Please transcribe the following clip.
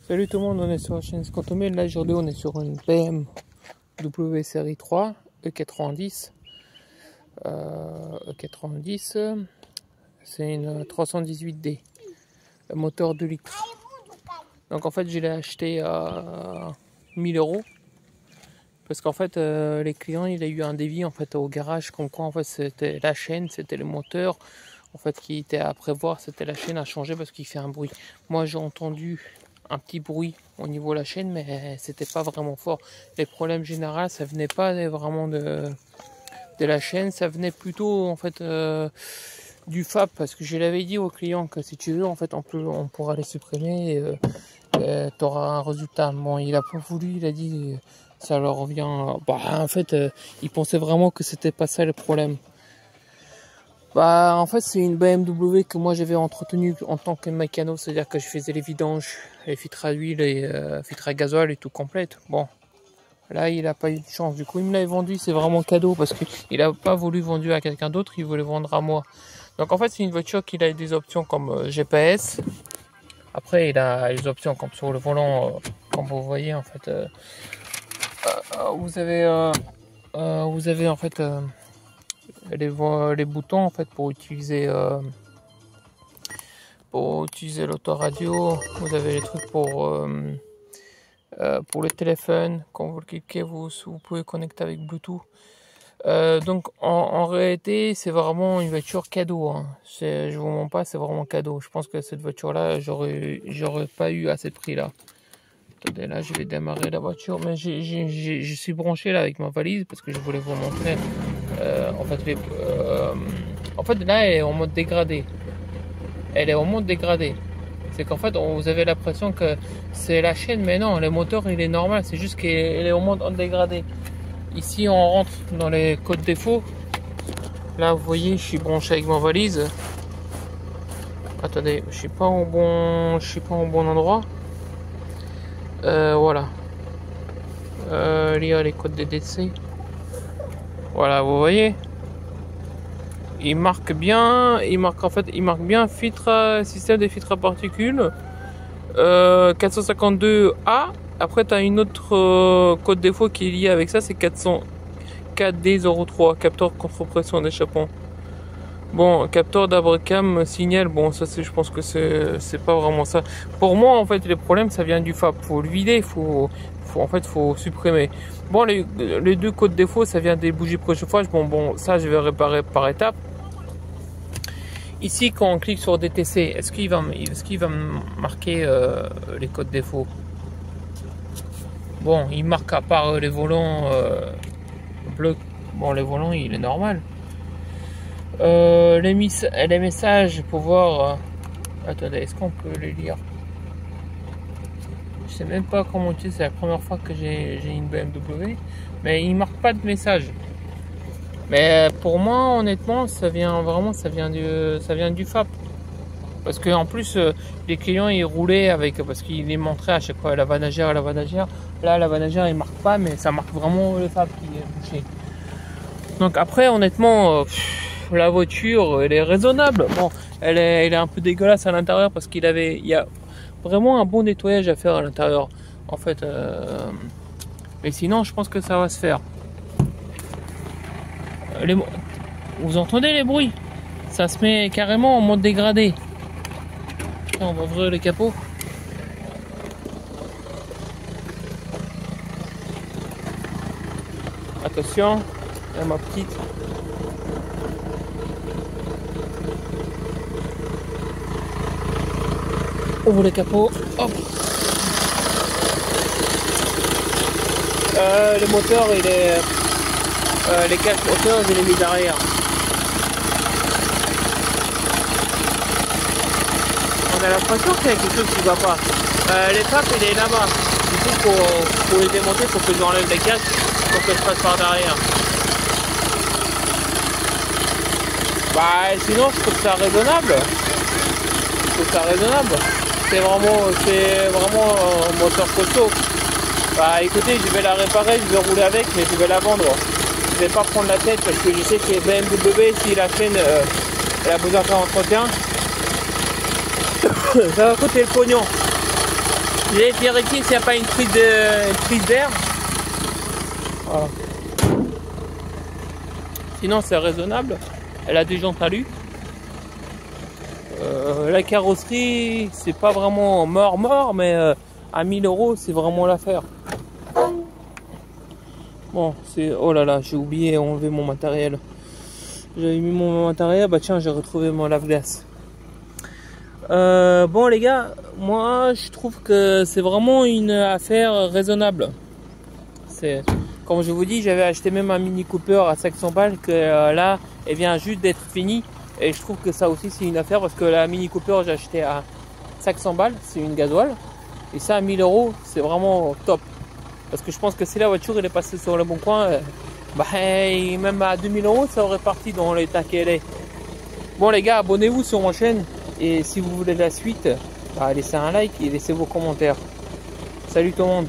Salut tout le monde, on est sur la chaîne Scantomé. Là aujourd'hui on est sur une BMW série 3 E90. E90, c'est une 318D, moteur 2 litres. Donc en fait je l'ai acheté à 1000 € parce qu'en fait les clients, il a eu un devis en fait au garage comme quoi en fait c'était la chaîne, c'était le moteur en fait qui était à prévoir, c'était la chaîne à changer parce qu'il fait un bruit. Moi j'ai entendu un petit bruit au niveau de la chaîne, mais c'était pas vraiment fort. Les problèmes généraux, ça venait pas vraiment de la chaîne, ça venait plutôt en fait du FAP, parce que je l'avais dit au client que si tu veux en fait on pourra les supprimer et tu auras un résultat. Bon, il a pas voulu, il a dit ça leur revient. En fait il pensait vraiment que c'était pas ça le problème. En fait c'est une BMW que moi j'avais entretenue en tant que mécano, c'est-à-dire que je faisais les vidanges, les filtres à huile et filtres à gasoil et tout complète. Bon, là il a pas eu de chance, du coup il me l'avait vendu, c'est vraiment cadeau parce qu'il a pas voulu vendre à quelqu'un d'autre, il voulait vendre à moi. Donc en fait c'est une voiture qui a des options comme GPS. Après il a les options comme sur le volant, comme vous voyez en fait, vous avez en fait les boutons en fait pour utiliser l'autoradio. Vous avez les trucs pour le téléphone. Quand vous le cliquez, vous pouvez connecter avec Bluetooth. Donc en réalité c'est vraiment une voiture cadeau, hein. Je vous mens pas, c'est vraiment cadeau. Je pense que cette voiture là j'aurais pas eu à ce prix là. Attendez, là je vais démarrer la voiture, mais je suis branché là avec ma valise parce que je voulais vous montrer en fait là elle est en mode dégradé. Elle est en mode dégradé. C'est qu'en fait vous avez l'impression que c'est la chaîne, mais non, le moteur il est normal, c'est juste qu'elle est en mode dégradé. Ici on rentre dans les codes défauts. Là vous voyez je suis branché avec ma valise. Attendez, je suis pas au bon endroit. Voilà. Lire les codes DDC. Voilà, vous voyez. Il marque bien filtre, système de filtres à particules 452A. Après tu as une autre code défaut qui est lié avec ça, c'est 4D03, capteur contre pression d'échappement. Bon, capteur d'abricam signal, bon ça je pense que c'est pas vraiment ça. Pour moi en fait les problèmes ça vient du FAP, faut le vider, faut supprimer. Bon, les deux codes défauts ça vient des bougies préchauffage. Bon ça je vais réparer par étapes. Ici quand on clique sur DTC, est-ce qu'il va marquer les codes défauts? Bon, il marque à part les volants bleus. Bon, les volants il est normal. Les messages pour voir. Attendez, est-ce qu'on peut les lire? Je sais même pas comment utiliser, c'est la première fois que j'ai une BMW, mais il marque pas de message. Mais pour moi, honnêtement, ça vient du FAP. Parce que en plus, les clients ils roulaient avec, parce qu'il les montrait à chaque fois la vanagère. Là, la vanagère il marque pas, mais ça marque vraiment le FAP qui est bouché. Donc après, honnêtement, la voiture elle est raisonnable. Bon, elle est un peu dégueulasse à l'intérieur parce il y a vraiment un bon nettoyage à faire à l'intérieur en fait, mais sinon je pense que ça va se faire. Vous entendez les bruits? Ça se met carrément en mode dégradé. On va ouvrir les capots. Attention, là, ma petite. Ouvre les capots. Hop. Le moteur, il est. Les quatre moteurs, je les ai mis derrière. On a l'impression qu'il y a quelque chose qui ne va pas. L'étape, il est là-bas. Du coup, pour les démonter, il faut que j'enlève les quatre pour que je passe par derrière. Sinon, je trouve ça raisonnable. C'est vraiment un moteur costaud. Écoutez, je vais la réparer, je vais rouler avec, mais je vais la vendre. Je vais pas prendre la tête parce que je sais que BMW, si la chaîne elle a besoin de faire entretien, ça va coûter le pognon. J'ai vérifié s'il n'y a pas une prise d'air. Voilà. Sinon c'est raisonnable. Elle a des jantes alu. La carrosserie, c'est pas vraiment mort, mais à 1000 € c'est vraiment l'affaire. Bon, c'est... Oh là là, j'ai oublié d'enlever mon matériel. J'avais mis mon matériel, bah tiens, j'ai retrouvé mon lave-glace. Bon les gars, moi je trouve que c'est vraiment une affaire raisonnable. C'est, comme je vous dis, j'avais acheté même un Mini Cooper à 500 balles que là, elle vient juste d'être finie. Et je trouve que ça aussi c'est une affaire parce que la Mini Cooper j'ai acheté à 500 balles, c'est une gasoil. Et ça à 1000 €, c'est vraiment top. Parce que je pense que si la voiture elle est passée sur le bon coin, bah, même à 2000 € ça aurait parti dans l'état qu'elle est. Bon les gars, abonnez-vous sur ma chaîne. Et si vous voulez la suite, bah, laissez un like et laissez vos commentaires. Salut tout le monde.